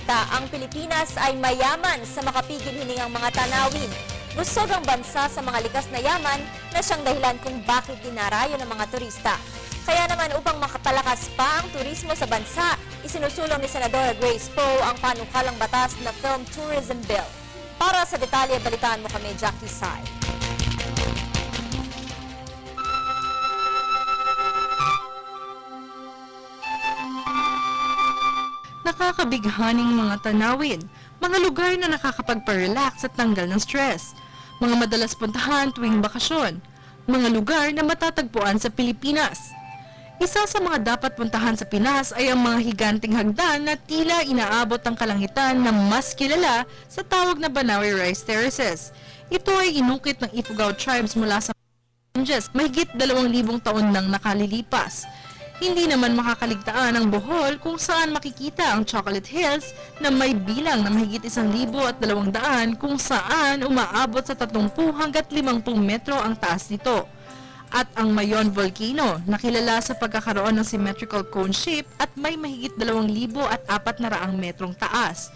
balita, ang Pilipinas ay mayaman sa makapigil hiningang mga tanawin. Busog ang bansa sa mga likas na yaman na siyang dahilan kung bakit dinarayo ng mga turista. Kaya naman upang makapalakas pa ang turismo sa bansa, isinusulong ni Senadora Grace Poe ang panukalang batas na Film Tourism Bill. Para sa detalye, balitaan mo kami, Jackie Sai. Nakakabighaning mga tanawin, mga lugar na nakakapagpa-relax at tanggal ng stress, mga madalas puntahan tuwing bakasyon, mga lugar na matatagpuan sa Pilipinas. Isa sa mga dapat puntahan sa Pinas ay ang mga higanting hagdan na tila inaabot ang kalangitan na mas kilala sa tawag na Banawe Rice Terraces. Ito ay inukit ng Ifugao tribes mula sa mahigit 2,000 taon nang nakalilipas. Hindi naman makakaligtaan ang Bohol kung saan makikita ang Chocolate Hills na may bilang na mahigit 1,200 kung saan umaabot sa 30 hanggat 50 metro ang taas nito. At ang Mayon Volcano na kilala sa pagkakaroon ng symmetrical cone shape at may mahigit 2,400 metrong taas.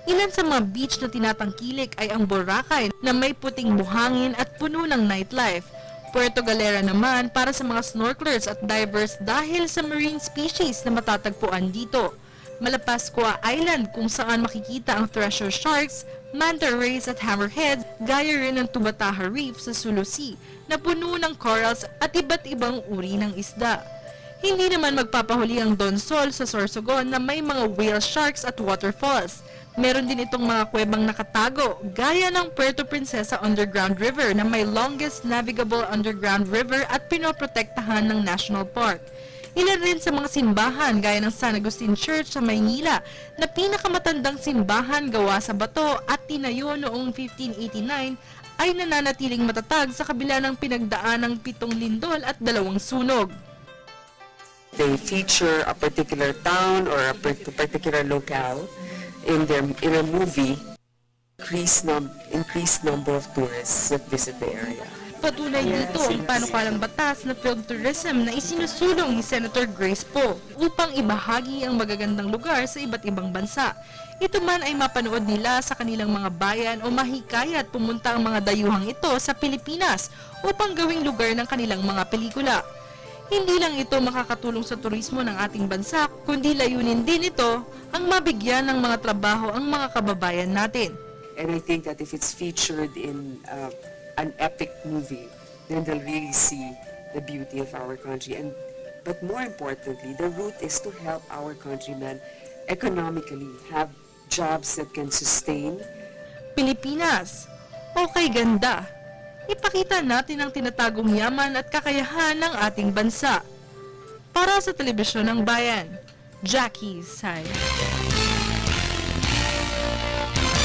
Ilan sa mga beach na tinatangkilik ay ang Boracay na may puting buhangin at puno ng nightlife. Puerto Galera naman para sa mga snorkelers at divers dahil sa marine species na matatagpuan dito. Malapascua Island kung saan makikita ang treasure sharks, manta rays at hammerheads, gaya rin ng Tubataha Reef sa Sulu Sea na puno ng corals at iba't ibang uri ng isda. Hindi naman magpapahuli ang Donsol sa Sorsogon na may mga whale sharks at waterfalls. Meron din itong mga kuwebang nakatago, gaya ng Puerto Princesa Underground River na may longest navigable underground river at pinoprotektahan ng National Park. Ilan rin sa mga simbahan gaya ng San Agustin Church sa Maynila na pinakamatandang simbahan gawa sa bato at tinayo noong 1589 ay nananatiling matatag sa kabila ng pinagdaan ng 7 lindol at 2 sunog. They feature a particular town or a particular locale in a movie, increased number of tourists that visit the area. Patuloy dito ang panukalang batas na film tourism na isinusulong ni Senator Grace Poe upang ibahagi ang magagandang lugar sa iba't ibang bansa. Ito man ay mapanood nila sa kanilang mga bayan o mahikayat pumunta ang mga dayuhang ito sa Pilipinas upang gawing lugar ng kanilang mga pelikula. Hindi lang ito makakatulong sa turismo ng ating bansa, kundi layunin din ito ang mabigyan ng mga trabaho ang mga kababayan natin. And I think that if it's featured in an epic movie, then they'll really see the beauty of our country. But more importantly, the root is to help our countrymen economically have jobs that can sustain. Pilipinas, okay ganda. Ipakita natin ang tinatagong yaman at kakayahan ng ating bansa. Para sa Telebisyon ng Bayan, Jackie Sai.